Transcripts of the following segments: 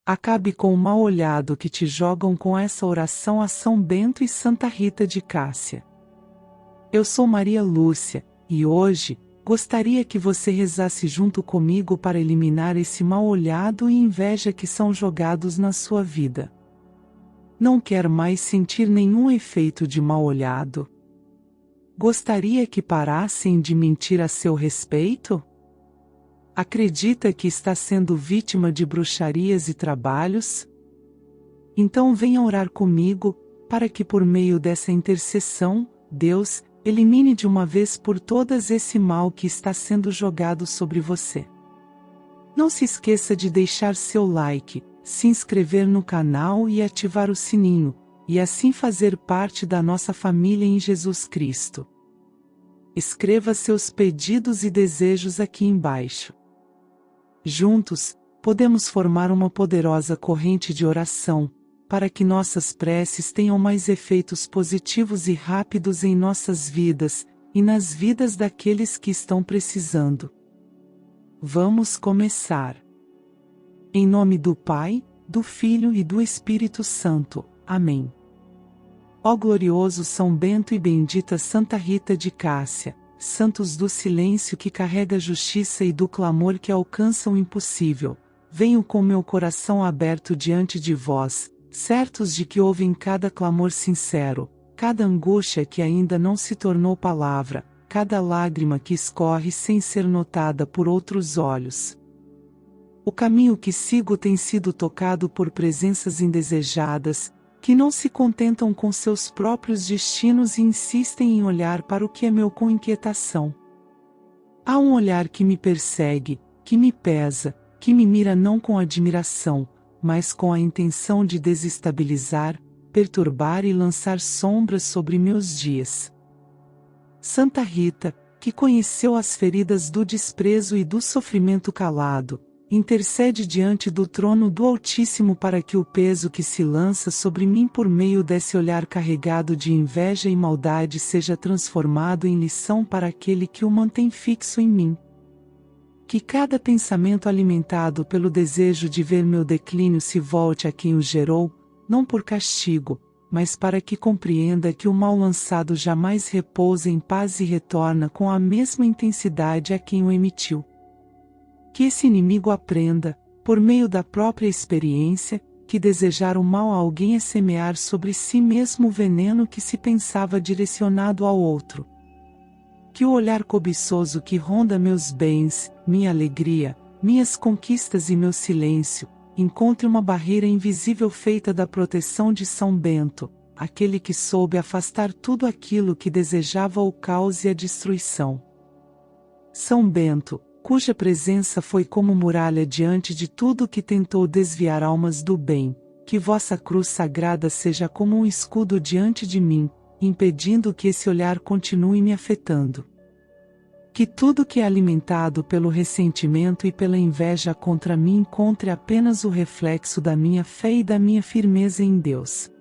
Acabe com o mal olhado que te jogam com essa oração a São Bento e Santa Rita de Cássia. Eu sou Maria Lúcia, e hoje, gostaria que você rezasse junto comigo para eliminar esse mal olhado e inveja que são jogados na sua vida. Não quer mais sentir nenhum efeito de mal olhado? Gostaria que parassem de mentir a seu respeito? Acredita que está sendo vítima de bruxarias e trabalhos? Então venha orar comigo, para que por meio dessa intercessão, Deus, elimine de uma vez por todas esse mal que está sendo jogado sobre você. Não se esqueça de deixar seu like, se inscrever no canal e ativar o sininho, e assim fazer parte da nossa família em Jesus Cristo. Escreva seus pedidos e desejos aqui embaixo. Juntos, podemos formar uma poderosa corrente de oração, para que nossas preces tenham mais efeitos positivos e rápidos em nossas vidas, e nas vidas daqueles que estão precisando. Vamos começar. Em nome do Pai, do Filho e do Espírito Santo. Amém. Ó glorioso São Bento e bendita Santa Rita de Cássia, santos do silêncio que carrega a justiça e do clamor que alcança o impossível, venho com meu coração aberto diante de vós, certos de que ouvem cada clamor sincero, cada angústia que ainda não se tornou palavra, cada lágrima que escorre sem ser notada por outros olhos. O caminho que sigo tem sido tocado por presenças indesejadas, que não se contentam com seus próprios destinos e insistem em olhar para o que é meu com inquietação. Há um olhar que me persegue, que me pesa, que me mira não com admiração, mas com a intenção de desestabilizar, perturbar e lançar sombras sobre meus dias. Santa Rita, que conheceu as feridas do desprezo e do sofrimento calado, intercede diante do trono do Altíssimo para que o peso que se lança sobre mim por meio desse olhar carregado de inveja e maldade seja transformado em lição para aquele que o mantém fixo em mim. Que cada pensamento alimentado pelo desejo de ver meu declínio se volte a quem o gerou, não por castigo, mas para que compreenda que o mal lançado jamais repousa em paz e retorna com a mesma intensidade a quem o emitiu. Que esse inimigo aprenda, por meio da própria experiência, que desejar o mal a alguém é semear sobre si mesmo o veneno que se pensava direcionado ao outro. Que o olhar cobiçoso que ronda meus bens, minha alegria, minhas conquistas e meu silêncio, encontre uma barreira invisível feita da proteção de São Bento, aquele que soube afastar tudo aquilo que desejava o caos e a destruição. São Bento, cuja presença foi como muralha diante de tudo que tentou desviar almas do bem, que vossa cruz sagrada seja como um escudo diante de mim, impedindo que esse olhar continue me afetando. Que tudo que é alimentado pelo ressentimento e pela inveja contra mim encontre apenas o reflexo da minha fé e da minha firmeza em Deus.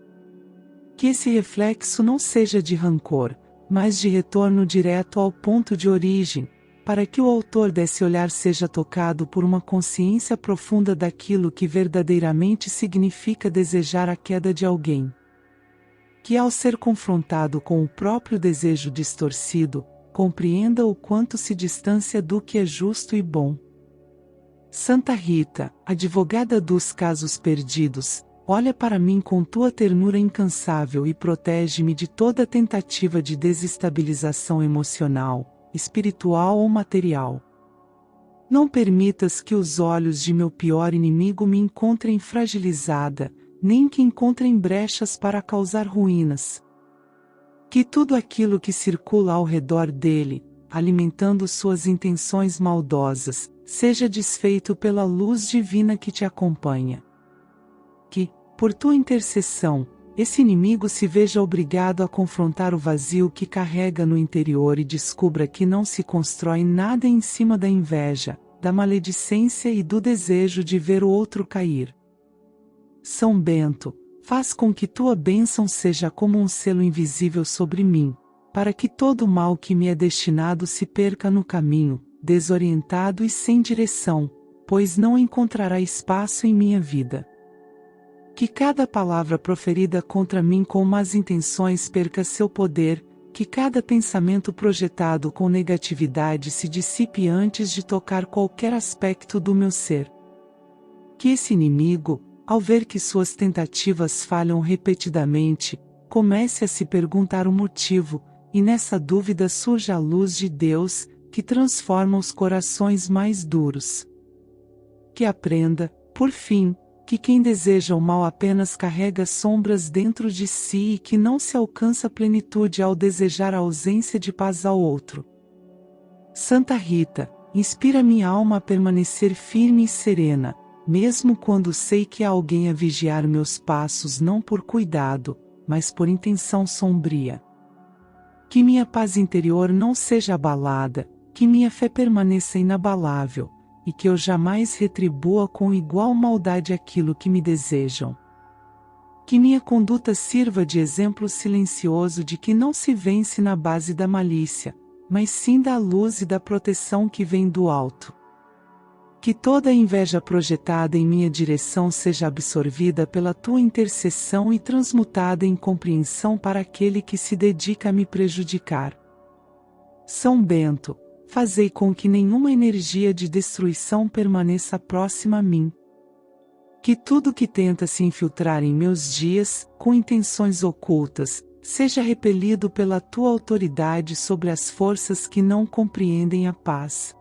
Que esse reflexo não seja de rancor, mas de retorno direto ao ponto de origem, para que o autor desse olhar seja tocado por uma consciência profunda daquilo que verdadeiramente significa desejar a queda de alguém. Que ao ser confrontado com o próprio desejo distorcido, compreenda o quanto se distancia do que é justo e bom. Santa Rita, advogada dos casos perdidos, olha para mim com tua ternura incansável e protege-me de toda tentativa de desestabilização emocional, espiritual ou material. Não permitas que os olhos de meu pior inimigo me encontrem fragilizada, nem que encontrem brechas para causar ruínas. Que tudo aquilo que circula ao redor dele, alimentando suas intenções maldosas, seja desfeito pela luz divina que te acompanha. Que, por tua intercessão, esse inimigo se veja obrigado a confrontar o vazio que carrega no interior e descubra que não se constrói nada em cima da inveja, da maledicência e do desejo de ver o outro cair. São Bento, faz com que tua bênção seja como um selo invisível sobre mim, para que todo o mal que me é destinado se perca no caminho, desorientado e sem direção, pois não encontrará espaço em minha vida. Que cada palavra proferida contra mim com más intenções perca seu poder, que cada pensamento projetado com negatividade se dissipe antes de tocar qualquer aspecto do meu ser. Que esse inimigo, ao ver que suas tentativas falham repetidamente, comece a se perguntar o motivo, e nessa dúvida surja a luz de Deus, que transforma os corações mais duros. Que aprenda, por fim, que quem deseja o mal apenas carrega sombras dentro de si e que não se alcança plenitude ao desejar a ausência de paz ao outro. Santa Rita, inspira minha alma a permanecer firme e serena, mesmo quando sei que há alguém a vigiar meus passos não por cuidado, mas por intenção sombria. Que minha paz interior não seja abalada, que minha fé permaneça inabalável, e que eu jamais retribua com igual maldade aquilo que me desejam. Que minha conduta sirva de exemplo silencioso de que não se vence na base da malícia, mas sim da luz e da proteção que vem do alto. Que toda a inveja projetada em minha direção seja absorvida pela tua intercessão e transmutada em compreensão para aquele que se dedica a me prejudicar. São Bento, fazei com que nenhuma energia de destruição permaneça próxima a mim. Que tudo que tenta se infiltrar em meus dias, com intenções ocultas, seja repelido pela tua autoridade sobre as forças que não compreendem a paz.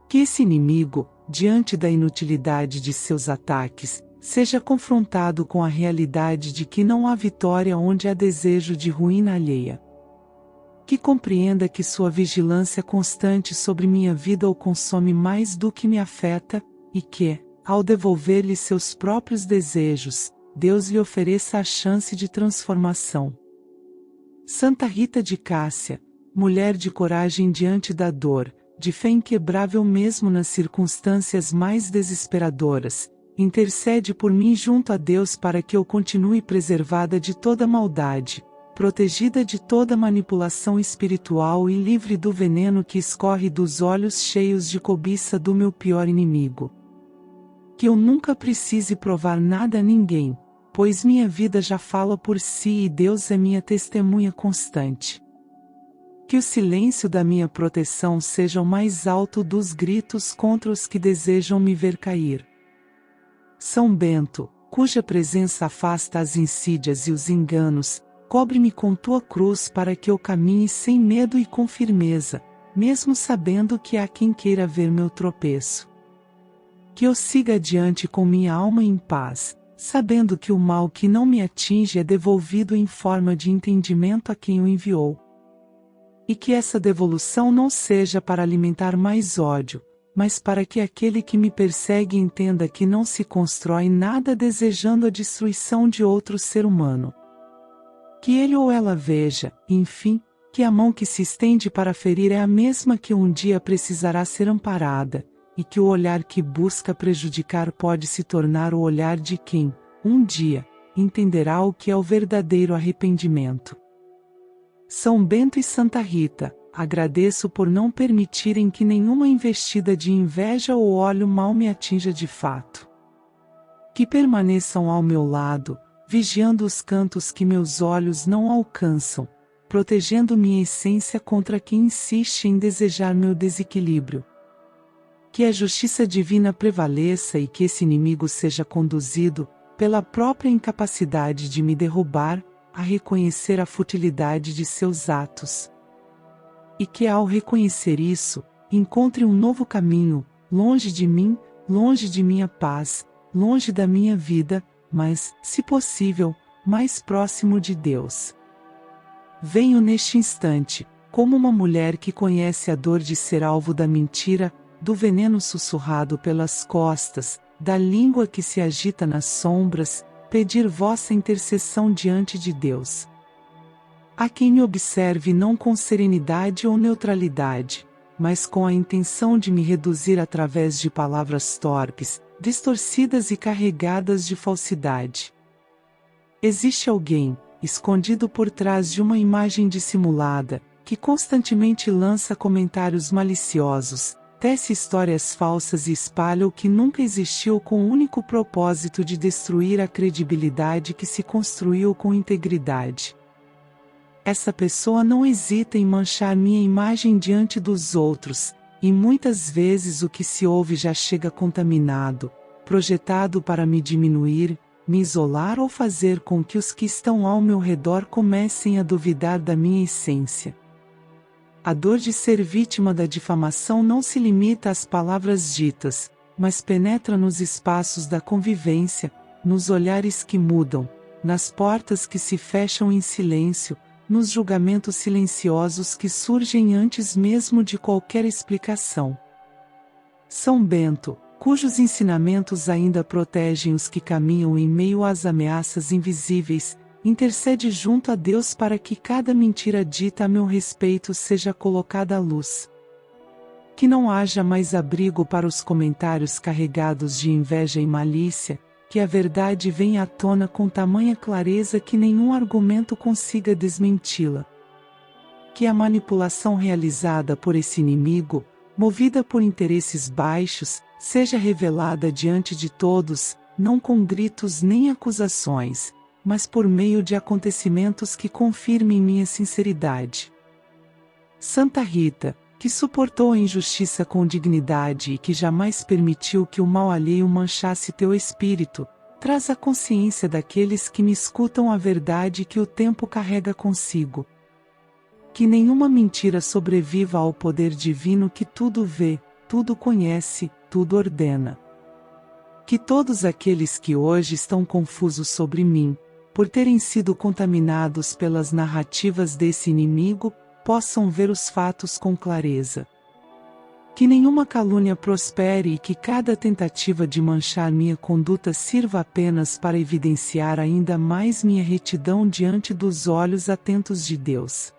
Que esse inimigo, diante da inutilidade de seus ataques, seja confrontado com a realidade de que não há vitória onde há desejo de ruína alheia. Que compreenda que sua vigilância constante sobre minha vida o consome mais do que me afeta, e que, ao devolver-lhe seus próprios desejos, Deus lhe ofereça a chance de transformação. Santa Rita de Cássia, mulher de coragem diante da dor, de fé inquebrável mesmo nas circunstâncias mais desesperadoras, intercede por mim junto a Deus para que eu continue preservada de toda maldade, protegida de toda manipulação espiritual e livre do veneno que escorre dos olhos cheios de cobiça do meu pior inimigo. Que eu nunca precise provar nada a ninguém, pois minha vida já fala por si e Deus é minha testemunha constante. Que o silêncio da minha proteção seja o mais alto dos gritos contra os que desejam me ver cair. São Bento, cuja presença afasta as insídias e os enganos, cobre-me com tua cruz para que eu caminhe sem medo e com firmeza, mesmo sabendo que há quem queira ver meu tropeço. Que eu siga adiante com minha alma em paz, sabendo que o mal que não me atinge é devolvido em forma de entendimento a quem o enviou. E que essa devolução não seja para alimentar mais ódio, mas para que aquele que me persegue entenda que não se constrói nada desejando a destruição de outro ser humano. Que ele ou ela veja, enfim, que a mão que se estende para ferir é a mesma que um dia precisará ser amparada, e que o olhar que busca prejudicar pode se tornar o olhar de quem, um dia, entenderá o que é o verdadeiro arrependimento. São Bento e Santa Rita, agradeço por não permitirem que nenhuma investida de inveja ou ódio mal me atinja de fato. Que permaneçam ao meu lado, vigiando os cantos que meus olhos não alcançam, protegendo minha essência contra quem insiste em desejar meu desequilíbrio. Que a justiça divina prevaleça e que esse inimigo seja conduzido, pela própria incapacidade de me derrubar, a reconhecer a futilidade de seus atos. E que ao reconhecer isso, encontre um novo caminho, longe de mim, longe de minha paz, longe da minha vida, mas, se possível, mais próximo de Deus. Venho neste instante, como uma mulher que conhece a dor de ser alvo da mentira, do veneno sussurrado pelas costas, da língua que se agita nas sombras, pedir vossa intercessão diante de Deus. Há quem me observe não com serenidade ou neutralidade, mas com a intenção de me reduzir através de palavras torpes, distorcidas e carregadas de falsidade. Existe alguém, escondido por trás de uma imagem dissimulada, que constantemente lança comentários maliciosos, tece histórias falsas e espalha o que nunca existiu com o único propósito de destruir a credibilidade que se construiu com integridade. Essa pessoa não hesita em manchar minha imagem diante dos outros, e muitas vezes o que se ouve já chega contaminado, projetado para me diminuir, me isolar ou fazer com que os que estão ao meu redor comecem a duvidar da minha essência. A dor de ser vítima da difamação não se limita às palavras ditas, mas penetra nos espaços da convivência, nos olhares que mudam, nas portas que se fecham em silêncio, nos julgamentos silenciosos que surgem antes mesmo de qualquer explicação. São Bento, cujos ensinamentos ainda protegem os que caminham em meio às ameaças invisíveis, intercede junto a Deus para que cada mentira dita a meu respeito seja colocada à luz. Que não haja mais abrigo para os comentários carregados de inveja e malícia, que a verdade venha à tona com tamanha clareza que nenhum argumento consiga desmenti-la. Que a manipulação realizada por esse inimigo, movida por interesses baixos, seja revelada diante de todos, não com gritos nem acusações, mas por meio de acontecimentos que confirmem minha sinceridade. Santa Rita, que suportou a injustiça com dignidade e que jamais permitiu que o mal alheio manchasse teu espírito, traz a consciência daqueles que me escutam a verdade que o tempo carrega consigo. Que nenhuma mentira sobreviva ao poder divino que tudo vê, tudo conhece, tudo ordena. Que todos aqueles que hoje estão confusos sobre mim, por terem sido contaminados pelas narrativas desse inimigo, possam ver os fatos com clareza. Que nenhuma calúnia prospere e que cada tentativa de manchar minha conduta sirva apenas para evidenciar ainda mais minha retidão diante dos olhos atentos de Deus.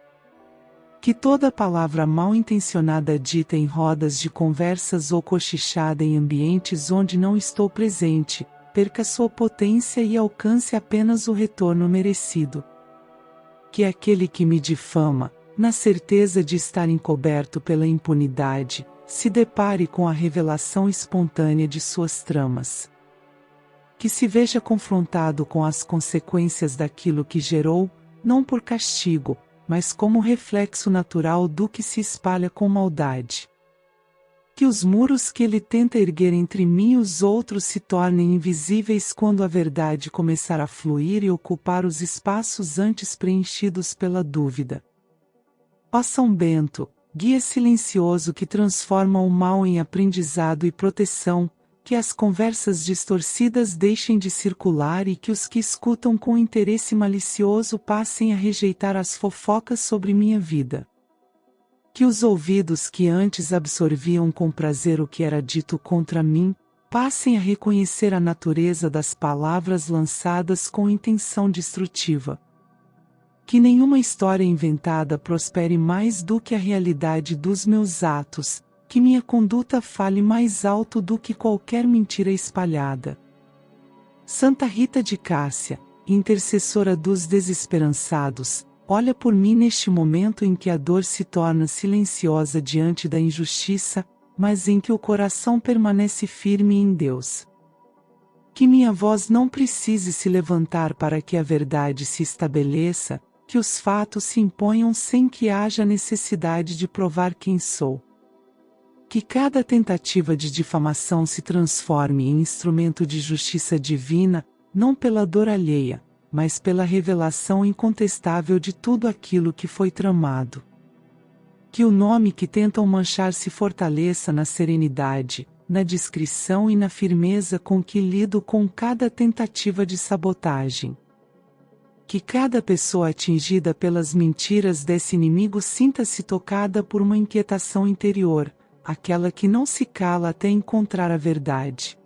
Que toda palavra mal intencionada dita em rodas de conversas ou cochichada em ambientes onde não estou presente, perca sua potência e alcance apenas o retorno merecido. Que aquele que me difama, na certeza de estar encoberto pela impunidade, se depare com a revelação espontânea de suas tramas. Que se veja confrontado com as consequências daquilo que gerou, não por castigo, mas como reflexo natural do que se espalha com maldade. Que os muros que ele tenta erguer entre mim e os outros se tornem invisíveis quando a verdade começar a fluir e ocupar os espaços antes preenchidos pela dúvida. Ó São Bento, guia silencioso que transforma o mal em aprendizado e proteção, que as conversas distorcidas deixem de circular e que os que escutam com interesse malicioso passem a rejeitar as fofocas sobre minha vida. Que os ouvidos que antes absorviam com prazer o que era dito contra mim, passem a reconhecer a natureza das palavras lançadas com intenção destrutiva. Que nenhuma história inventada prospere mais do que a realidade dos meus atos, que minha conduta fale mais alto do que qualquer mentira espalhada. Santa Rita de Cássia, intercessora dos desesperançados, olha por mim neste momento em que a dor se torna silenciosa diante da injustiça, mas em que o coração permanece firme em Deus. Que minha voz não precise se levantar para que a verdade se estabeleça, que os fatos se imponham sem que haja necessidade de provar quem sou. Que cada tentativa de difamação se transforme em instrumento de justiça divina, não pela dor alheia, mas pela revelação incontestável de tudo aquilo que foi tramado. Que o nome que tentam manchar se fortaleça na serenidade, na discrição e na firmeza com que lido com cada tentativa de sabotagem. Que cada pessoa atingida pelas mentiras desse inimigo sinta-se tocada por uma inquietação interior, aquela que não se cala até encontrar a verdade.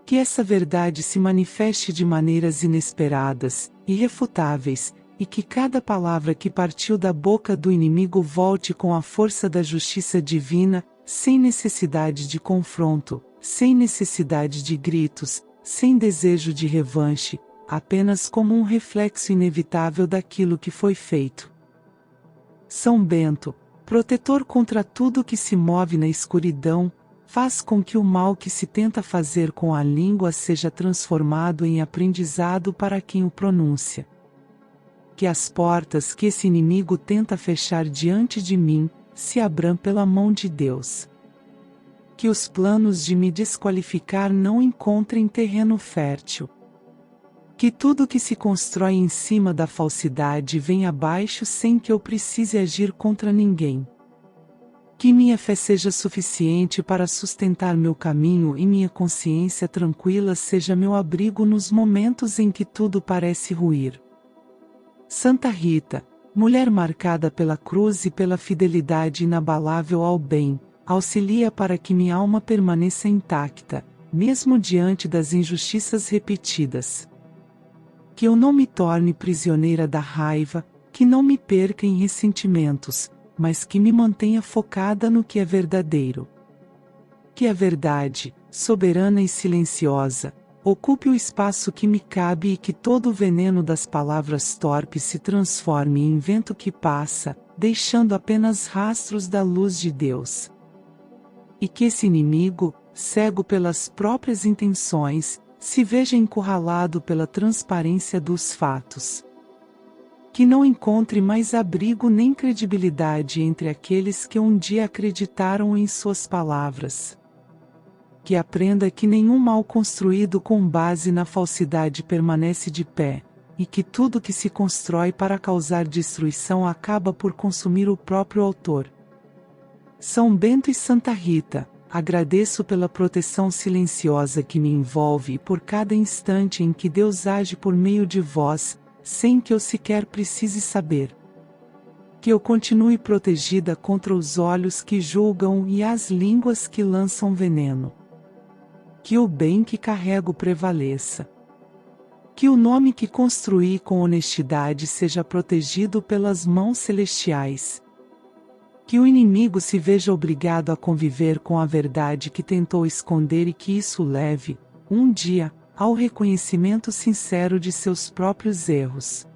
Que essa verdade se manifeste de maneiras inesperadas, irrefutáveis, e que cada palavra que partiu da boca do inimigo volte com a força da justiça divina, sem necessidade de confronto, sem necessidade de gritos, sem desejo de revanche, apenas como um reflexo inevitável daquilo que foi feito. São Bento, protetor contra tudo que se move na escuridão, faz com que o mal que se tenta fazer com a língua seja transformado em aprendizado para quem o pronuncia. Que as portas que esse inimigo tenta fechar diante de mim, se abram pela mão de Deus. Que os planos de me desqualificar não encontrem terreno fértil. Que tudo que se constrói em cima da falsidade venha abaixo sem que eu precise agir contra ninguém. Que minha fé seja suficiente para sustentar meu caminho e minha consciência tranquila seja meu abrigo nos momentos em que tudo parece ruir. Santa Rita, mulher marcada pela cruz e pela fidelidade inabalável ao bem, auxilia para que minha alma permaneça intacta, mesmo diante das injustiças repetidas. Que eu não me torne prisioneira da raiva, que não me perca em ressentimentos, mas que me mantenha focada no que é verdadeiro. Que a verdade, soberana e silenciosa, ocupe o espaço que me cabe e que todo o veneno das palavras torpes se transforme em vento que passa, deixando apenas rastros da luz de Deus. E que esse inimigo, cego pelas próprias intenções, se veja encurralado pela transparência dos fatos. Que não encontre mais abrigo nem credibilidade entre aqueles que um dia acreditaram em suas palavras. Que aprenda que nenhum mal construído com base na falsidade permanece de pé, e que tudo que se constrói para causar destruição acaba por consumir o próprio autor. São Bento e Santa Rita, agradeço pela proteção silenciosa que me envolve e por cada instante em que Deus age por meio de vós, sem que eu sequer precise saber. Que eu continue protegida contra os olhos que julgam e as línguas que lançam veneno. Que o bem que carrego prevaleça. Que o nome que construí com honestidade seja protegido pelas mãos celestiais. Que o inimigo se veja obrigado a conviver com a verdade que tentou esconder e que isso leve, um dia, ao reconhecimento sincero de seus próprios erros.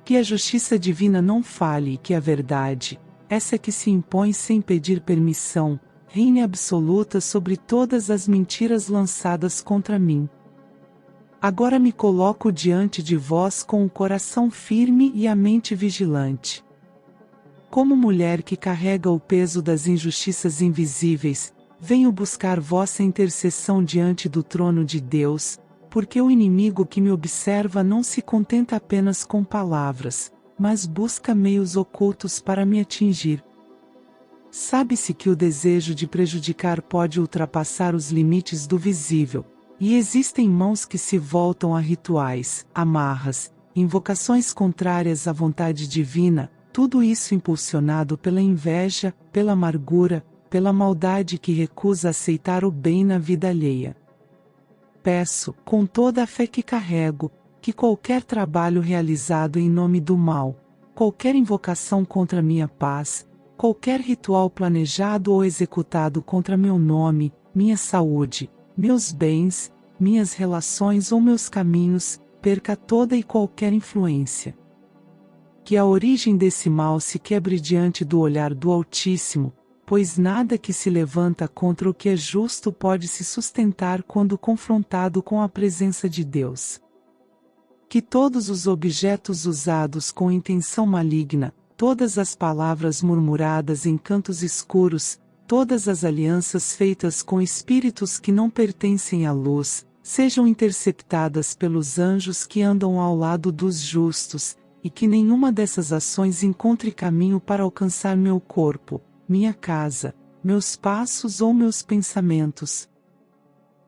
Que a justiça divina não fale e que a verdade, essa que se impõe sem pedir permissão, reine absoluta sobre todas as mentiras lançadas contra mim. Agora me coloco diante de vós com o coração firme e a mente vigilante. Como mulher que carrega o peso das injustiças invisíveis, venho buscar vossa intercessão diante do trono de Deus, porque o inimigo que me observa não se contenta apenas com palavras, mas busca meios ocultos para me atingir. Sabe-se que o desejo de prejudicar pode ultrapassar os limites do visível, e existem mãos que se voltam a rituais, amarras, invocações contrárias à vontade divina, tudo isso impulsionado pela inveja, pela amargura, pela maldade que recusa aceitar o bem na vida alheia. Peço, com toda a fé que carrego, que qualquer trabalho realizado em nome do mal, qualquer invocação contra minha paz, qualquer ritual planejado ou executado contra meu nome, minha saúde, meus bens, minhas relações ou meus caminhos, perca toda e qualquer influência. Que a origem desse mal se quebre diante do olhar do Altíssimo, pois nada que se levanta contra o que é justo pode se sustentar quando confrontado com a presença de Deus. Que todos os objetos usados com intenção maligna, todas as palavras murmuradas em cantos escuros, todas as alianças feitas com espíritos que não pertencem à luz, sejam interceptadas pelos anjos que andam ao lado dos justos, e que nenhuma dessas ações encontre caminho para alcançar meu corpo, minha casa, meus passos ou meus pensamentos.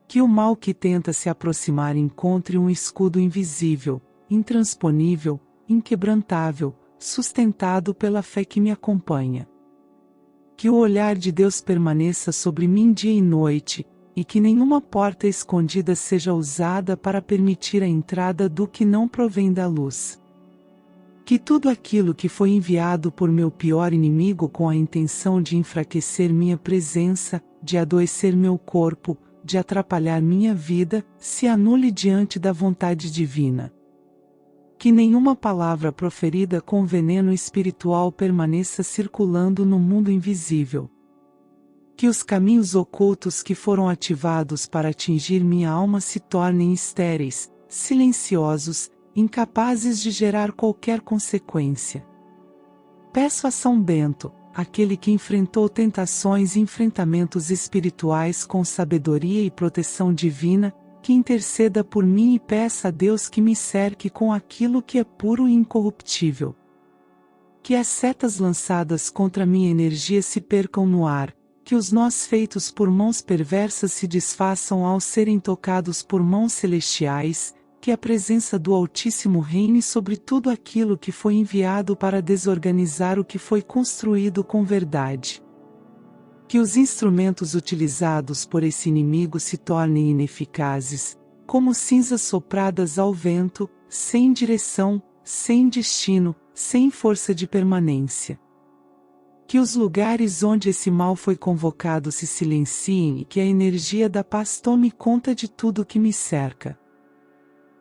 Que o mal que tenta se aproximar encontre um escudo invisível, intransponível, inquebrantável, sustentado pela fé que me acompanha. Que o olhar de Deus permaneça sobre mim dia e noite, e que nenhuma porta escondida seja usada para permitir a entrada do que não provém da luz. Que tudo aquilo que foi enviado por meu pior inimigo com a intenção de enfraquecer minha presença, de adoecer meu corpo, de atrapalhar minha vida, se anule diante da vontade divina. Que nenhuma palavra proferida com veneno espiritual permaneça circulando no mundo invisível. Que os caminhos ocultos que foram ativados para atingir minha alma se tornem estéreis, silenciosos, incapazes de gerar qualquer consequência. Peço a São Bento, aquele que enfrentou tentações e enfrentamentos espirituais com sabedoria e proteção divina, que interceda por mim e peça a Deus que me cerque com aquilo que é puro e incorruptível. Que as setas lançadas contra minha energia se percam no ar, que os nós feitos por mãos perversas se desfaçam ao serem tocados por mãos celestiais, que a presença do Altíssimo reine sobre tudo aquilo que foi enviado para desorganizar o que foi construído com verdade. Que os instrumentos utilizados por esse inimigo se tornem ineficazes, como cinzas sopradas ao vento, sem direção, sem destino, sem força de permanência. Que os lugares onde esse mal foi convocado se silenciem e que a energia da paz tome conta de tudo que me cerca.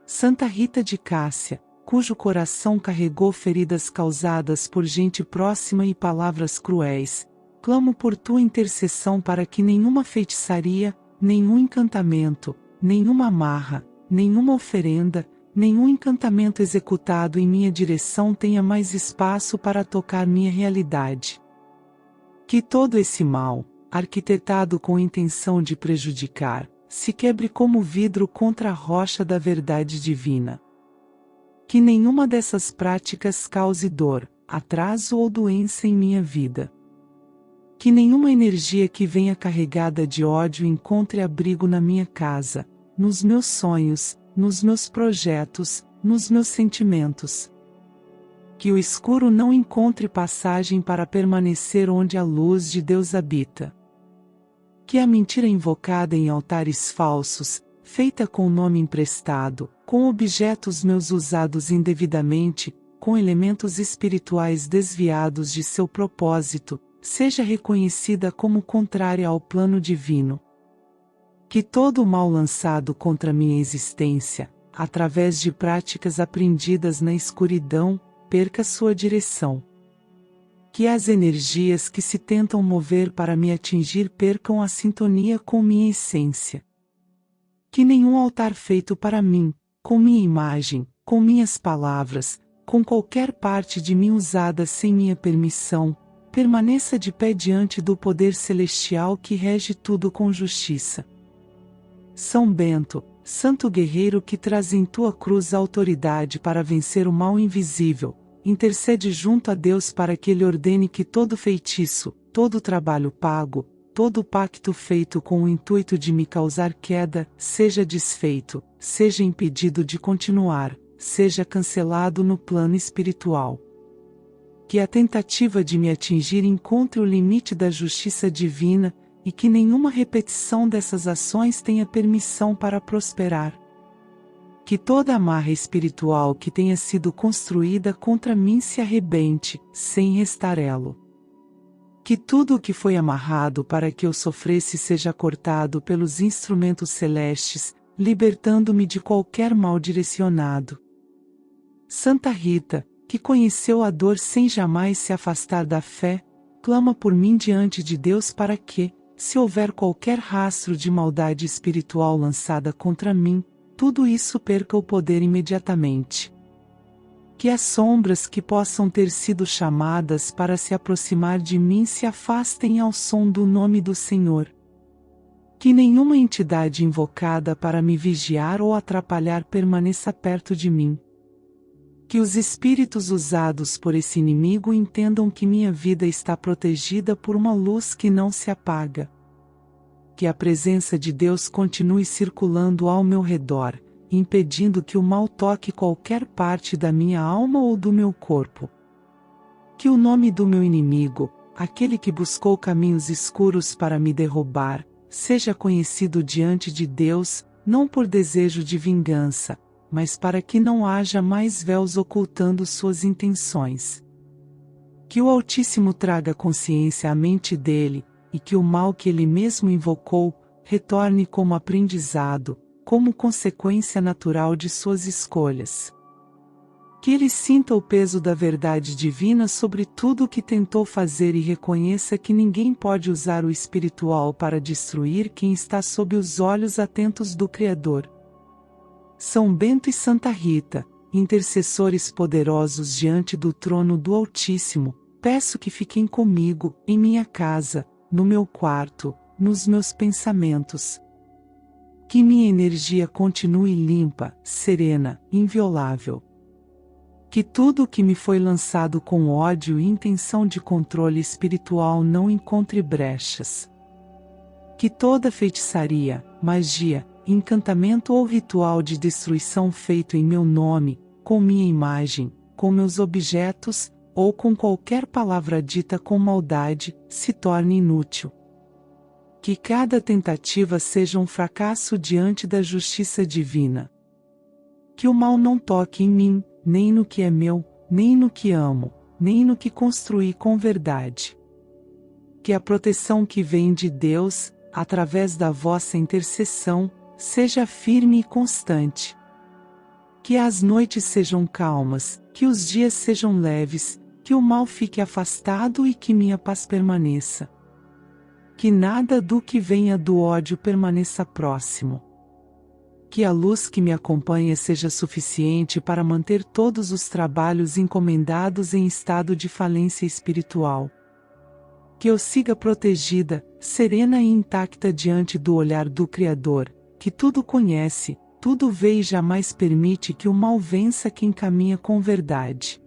Santa Rita de Cássia, cujo coração carregou feridas causadas por gente próxima e palavras cruéis, clamo por tua intercessão para que nenhuma feitiçaria, nenhum encantamento, nenhuma amarra, nenhuma oferenda, nenhum encantamento executado em minha direção tenha mais espaço para tocar minha realidade. Que todo esse mal, arquitetado com intenção de prejudicar, se quebre como vidro contra a rocha da verdade divina. Que nenhuma dessas práticas cause dor, atraso ou doença em minha vida. Que nenhuma energia que venha carregada de ódio encontre abrigo na minha casa, nos meus sonhos, nos meus projetos, nos meus sentimentos. Que o escuro não encontre passagem para permanecer onde a luz de Deus habita. Que a mentira invocada em altares falsos, feita com nome emprestado, com objetos meus usados indevidamente, com elementos espirituais desviados de seu propósito, seja reconhecida como contrária ao plano divino. Que todo o mal lançado contra minha existência, através de práticas aprendidas na escuridão, perca sua direção. Que as energias que se tentam mover para me atingir percam a sintonia com minha essência. Que nenhum altar feito para mim, com minha imagem, com minhas palavras, com qualquer parte de mim usada sem minha permissão, permaneça de pé diante do poder celestial que rege tudo com justiça. São Bento, santo guerreiro que traz em tua cruz a autoridade para vencer o mal invisível, intercede junto a Deus para que Ele ordene que todo feitiço, todo trabalho pago, todo pacto feito com o intuito de me causar queda, seja desfeito, seja impedido de continuar, seja cancelado no plano espiritual. Que a tentativa de me atingir encontre o limite da justiça divina, e que nenhuma repetição dessas ações tenha permissão para prosperar. Que toda amarra espiritual que tenha sido construída contra mim se arrebente, sem restar elo. Que tudo o que foi amarrado para que eu sofresse seja cortado pelos instrumentos celestes, libertando-me de qualquer mal direcionado. Santa Rita, que conheceu a dor sem jamais se afastar da fé, clama por mim diante de Deus para que, se houver qualquer rastro de maldade espiritual lançada contra mim, tudo isso perca o poder imediatamente. Que as sombras que possam ter sido chamadas para se aproximar de mim se afastem ao som do nome do Senhor. Que nenhuma entidade invocada para me vigiar ou atrapalhar permaneça perto de mim. Que os espíritos usados por esse inimigo entendam que minha vida está protegida por uma luz que não se apaga. Que a presença de Deus continue circulando ao meu redor, impedindo que o mal toque qualquer parte da minha alma ou do meu corpo. Que o nome do meu inimigo, aquele que buscou caminhos escuros para me derrubar, seja conhecido diante de Deus, não por desejo de vingança, mas para que não haja mais véus ocultando suas intenções. Que o Altíssimo traga consciência à mente dele, e que o mal que ele mesmo invocou, retorne como aprendizado, como consequência natural de suas escolhas. Que ele sinta o peso da verdade divina sobre tudo o que tentou fazer e reconheça que ninguém pode usar o espiritual para destruir quem está sob os olhos atentos do Criador. São Bento e Santa Rita, intercessores poderosos diante do trono do Altíssimo, peço que fiquem comigo, em minha casa, no meu quarto, nos meus pensamentos. Que minha energia continue limpa, serena, inviolável. Que tudo o que me foi lançado com ódio e intenção de controle espiritual não encontre brechas. Que toda feitiçaria, magia, encantamento ou ritual de destruição feito em meu nome, com minha imagem, com meus objetos, ou com qualquer palavra dita com maldade, se torne inútil. Que cada tentativa seja um fracasso diante da justiça divina. Que o mal não toque em mim, nem no que é meu, nem no que amo, nem no que construí com verdade. Que a proteção que vem de Deus, através da vossa intercessão, seja firme e constante. Que as noites sejam calmas, que os dias sejam leves, que o mal fique afastado e que minha paz permaneça. Que nada do que venha do ódio permaneça próximo. Que a luz que me acompanha seja suficiente para manter todos os trabalhos encomendados em estado de falência espiritual. Que eu siga protegida, serena e intacta diante do olhar do Criador, que tudo conhece, tudo vê e jamais permite que o mal vença quem caminha com verdade.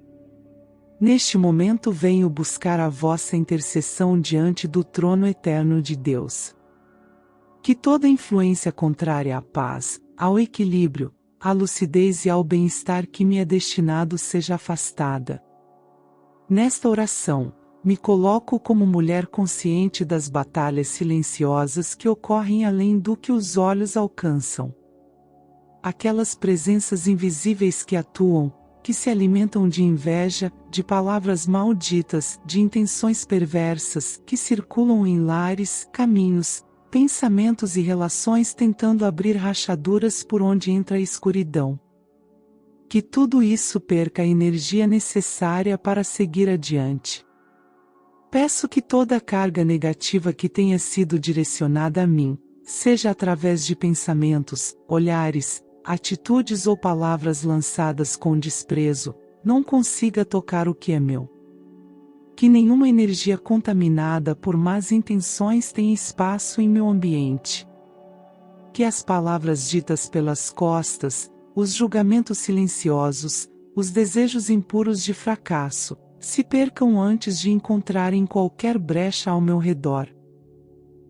Neste momento venho buscar a vossa intercessão diante do trono eterno de Deus. Que toda influência contrária à paz, ao equilíbrio, à lucidez e ao bem-estar que me é destinado seja afastada. Nesta oração, me coloco como mulher consciente das batalhas silenciosas que ocorrem além do que os olhos alcançam. Aquelas presenças invisíveis que atuam, que se alimentam de inveja, de palavras malditas, de intenções perversas, que circulam em lares, caminhos, pensamentos e relações tentando abrir rachaduras por onde entra a escuridão. Que tudo isso perca a energia necessária para seguir adiante. Peço que toda a carga negativa que tenha sido direcionada a mim, seja através de pensamentos, olhares, atitudes ou palavras lançadas com desprezo, não consiga tocar o que é meu. Que nenhuma energia contaminada por más intenções tenha espaço em meu ambiente. Que as palavras ditas pelas costas, os julgamentos silenciosos, os desejos impuros de fracasso, se percam antes de encontrarem qualquer brecha ao meu redor.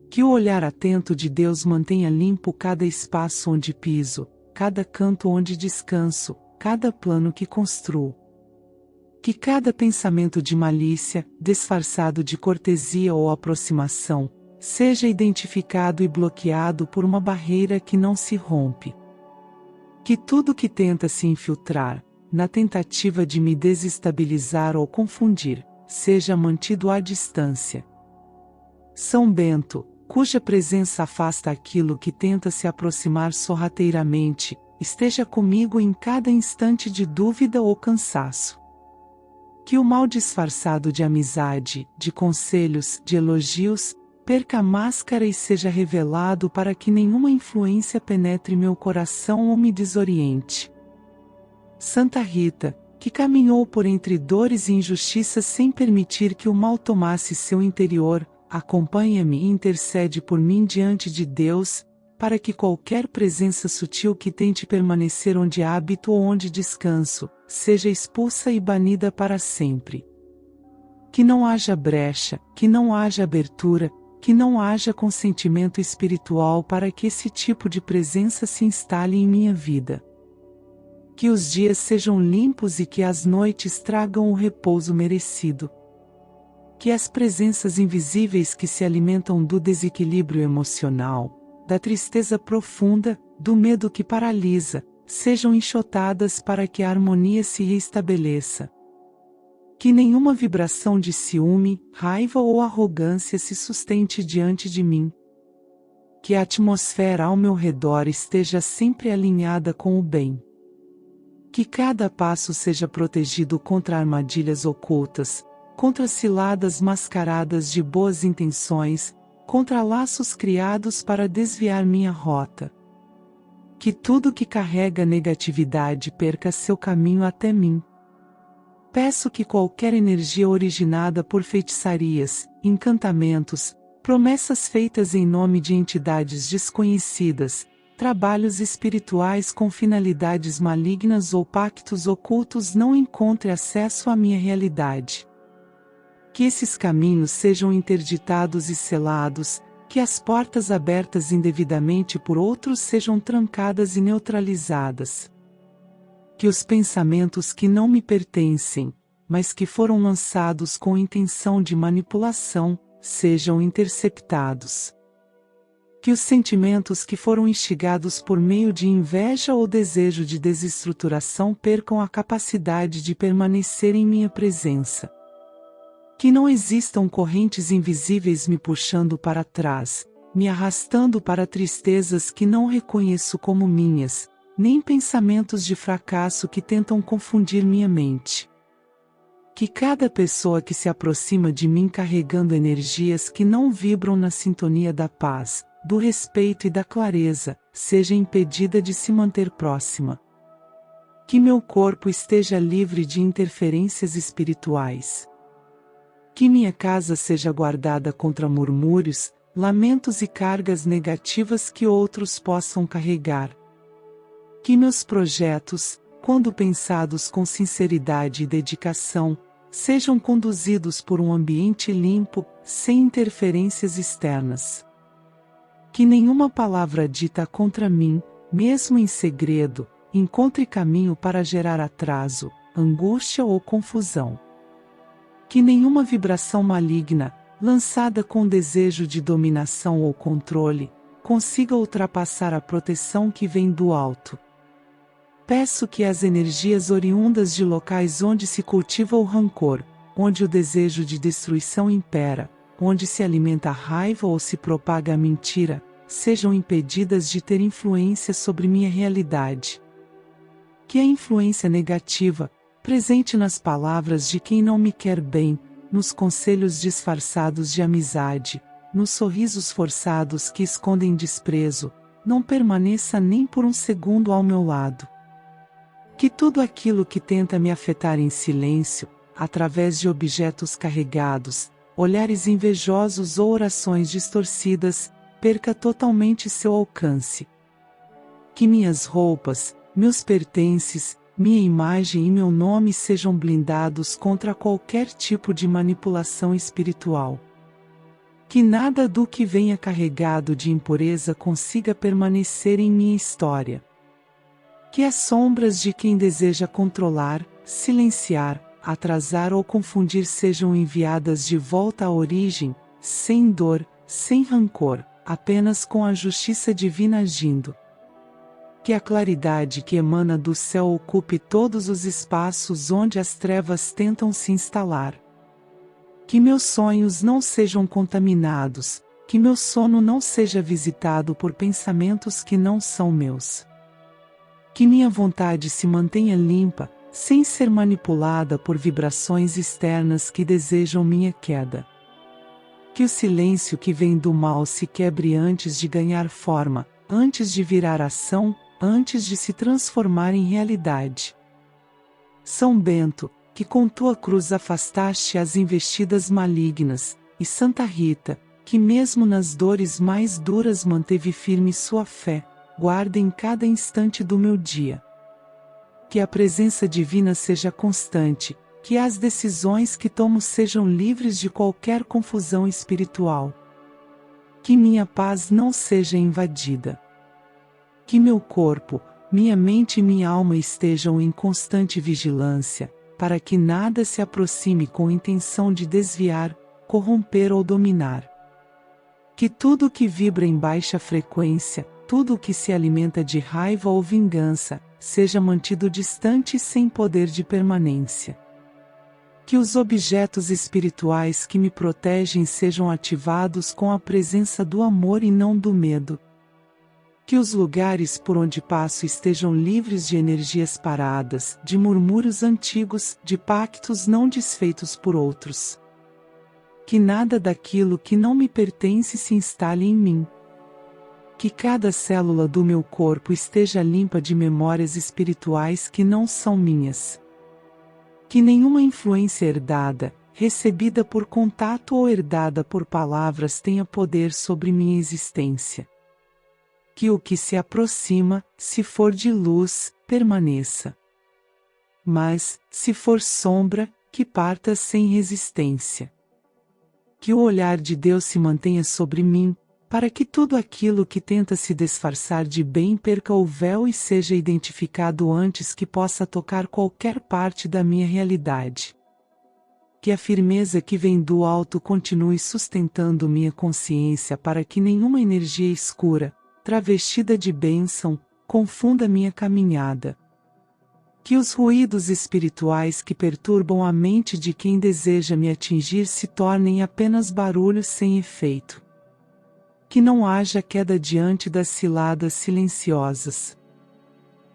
Que o olhar atento de Deus mantenha limpo cada espaço onde piso, cada canto onde descanso, cada plano que construo. Que cada pensamento de malícia, disfarçado de cortesia ou aproximação, seja identificado e bloqueado por uma barreira que não se rompe. Que tudo que tenta se infiltrar, na tentativa de me desestabilizar ou confundir, seja mantido à distância. São Bento, cuja presença afasta aquilo que tenta se aproximar sorrateiramente, esteja comigo em cada instante de dúvida ou cansaço. Que o mal disfarçado de amizade, de conselhos, de elogios, perca a máscara e seja revelado para que nenhuma influência penetre meu coração ou me desoriente. Santa Rita, que caminhou por entre dores e injustiças sem permitir que o mal tomasse seu interior, acompanha-me e intercede por mim diante de Deus, para que qualquer presença sutil que tente permanecer onde habito ou onde descanso, seja expulsa e banida para sempre. Que não haja brecha, que não haja abertura, que não haja consentimento espiritual para que esse tipo de presença se instale em minha vida. Que os dias sejam limpos e que as noites tragam o repouso merecido. Que as presenças invisíveis que se alimentam do desequilíbrio emocional, da tristeza profunda, do medo que paralisa, sejam enxotadas para que a harmonia se restabeleça. Que nenhuma vibração de ciúme, raiva ou arrogância se sustente diante de mim. Que a atmosfera ao meu redor esteja sempre alinhada com o bem. Que cada passo seja protegido contra armadilhas ocultas, contra ciladas mascaradas de boas intenções, contra laços criados para desviar minha rota. Que tudo que carrega negatividade perca seu caminho até mim. Peço que qualquer energia originada por feitiçarias, encantamentos, promessas feitas em nome de entidades desconhecidas, trabalhos espirituais com finalidades malignas ou pactos ocultos não encontre acesso à minha realidade. Que esses caminhos sejam interditados e selados, que as portas abertas indevidamente por outros sejam trancadas e neutralizadas. Que os pensamentos que não me pertencem, mas que foram lançados com intenção de manipulação, sejam interceptados. Que os sentimentos que foram instigados por meio de inveja ou desejo de desestruturação percam a capacidade de permanecer em minha presença. Que não existam correntes invisíveis me puxando para trás, me arrastando para tristezas que não reconheço como minhas, nem pensamentos de fracasso que tentam confundir minha mente. Que cada pessoa que se aproxima de mim carregando energias que não vibram na sintonia da paz, do respeito e da clareza, seja impedida de se manter próxima. Que meu corpo esteja livre de interferências espirituais. Que minha casa seja guardada contra murmúrios, lamentos e cargas negativas que outros possam carregar. Que meus projetos, quando pensados com sinceridade e dedicação, sejam conduzidos por um ambiente limpo, sem interferências externas. Que nenhuma palavra dita contra mim, mesmo em segredo, encontre caminho para gerar atraso, angústia ou confusão. Que nenhuma vibração maligna, lançada com desejo de dominação ou controle, consiga ultrapassar a proteção que vem do alto. Peço que as energias oriundas de locais onde se cultiva o rancor, onde o desejo de destruição impera, onde se alimenta a raiva ou se propaga a mentira, sejam impedidas de ter influência sobre minha realidade. Que a influência negativa, presente nas palavras de quem não me quer bem, nos conselhos disfarçados de amizade, nos sorrisos forçados que escondem desprezo, não permaneça nem por um segundo ao meu lado. Que tudo aquilo que tenta me afetar em silêncio, através de objetos carregados, olhares invejosos ou orações distorcidas, perca totalmente seu alcance. Que minhas roupas, meus pertences, minha imagem e meu nome sejam blindados contra qualquer tipo de manipulação espiritual. Que nada do que venha carregado de impureza consiga permanecer em minha história. Que as sombras de quem deseja controlar, silenciar, atrasar ou confundir sejam enviadas de volta à origem, sem dor, sem rancor, apenas com a justiça divina agindo. Que a claridade que emana do céu ocupe todos os espaços onde as trevas tentam se instalar. Que meus sonhos não sejam contaminados, que meu sono não seja visitado por pensamentos que não são meus. Que minha vontade se mantenha limpa, sem ser manipulada por vibrações externas que desejam minha queda. Que o silêncio que vem do mal se quebre antes de ganhar forma, antes de virar ação, antes de se transformar em realidade. São Bento, que com tua cruz afastaste as investidas malignas, e Santa Rita, que mesmo nas dores mais duras manteve firme sua fé, guarda em cada instante do meu dia. Que a presença divina seja constante, que as decisões que tomo sejam livres de qualquer confusão espiritual. Que minha paz não seja invadida. Que meu corpo, minha mente e minha alma estejam em constante vigilância, para que nada se aproxime com intenção de desviar, corromper ou dominar. Que tudo que vibra em baixa frequência, tudo que se alimenta de raiva ou vingança, seja mantido distante e sem poder de permanência. Que os objetos espirituais que me protegem sejam ativados com a presença do amor e não do medo. Que os lugares por onde passo estejam livres de energias paradas, de murmúrios antigos, de pactos não desfeitos por outros. Que nada daquilo que não me pertence se instale em mim. Que cada célula do meu corpo esteja limpa de memórias espirituais que não são minhas. Que nenhuma influência herdada, recebida por contato ou herdada por palavras tenha poder sobre minha existência. Que o que se aproxima, se for de luz, permaneça. Mas, se for sombra, que parta sem resistência. Que o olhar de Deus se mantenha sobre mim, para que tudo aquilo que tenta se disfarçar de bem perca o véu e seja identificado antes que possa tocar qualquer parte da minha realidade. Que a firmeza que vem do alto continue sustentando minha consciência para que nenhuma energia escura, travestida de bênção, confunda minha caminhada. Que os ruídos espirituais que perturbam a mente de quem deseja me atingir se tornem apenas barulhos sem efeito. Que não haja queda diante das ciladas silenciosas.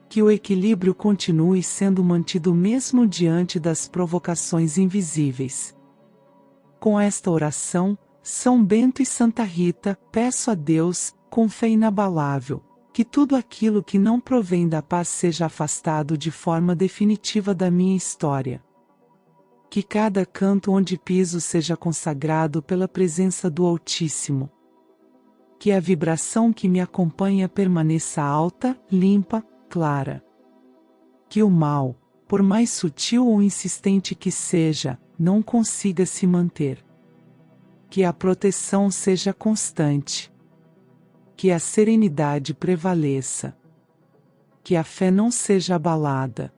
Que o equilíbrio continue sendo mantido mesmo diante das provocações invisíveis. Com esta oração, São Bento e Santa Rita, peço a Deus, com fé inabalável, que tudo aquilo que não provém da paz seja afastado de forma definitiva da minha história. Que cada canto onde piso seja consagrado pela presença do Altíssimo. Que a vibração que me acompanha permaneça alta, limpa, clara. Que o mal, por mais sutil ou insistente que seja, não consiga se manter. Que a proteção seja constante. Que a serenidade prevaleça. Que a fé não seja abalada.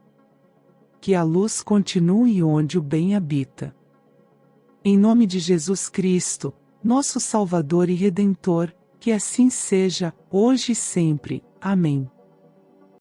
Que a luz continue onde o bem habita. Em nome de Jesus Cristo, nosso Salvador e Redentor, que assim seja, hoje e sempre. Amém.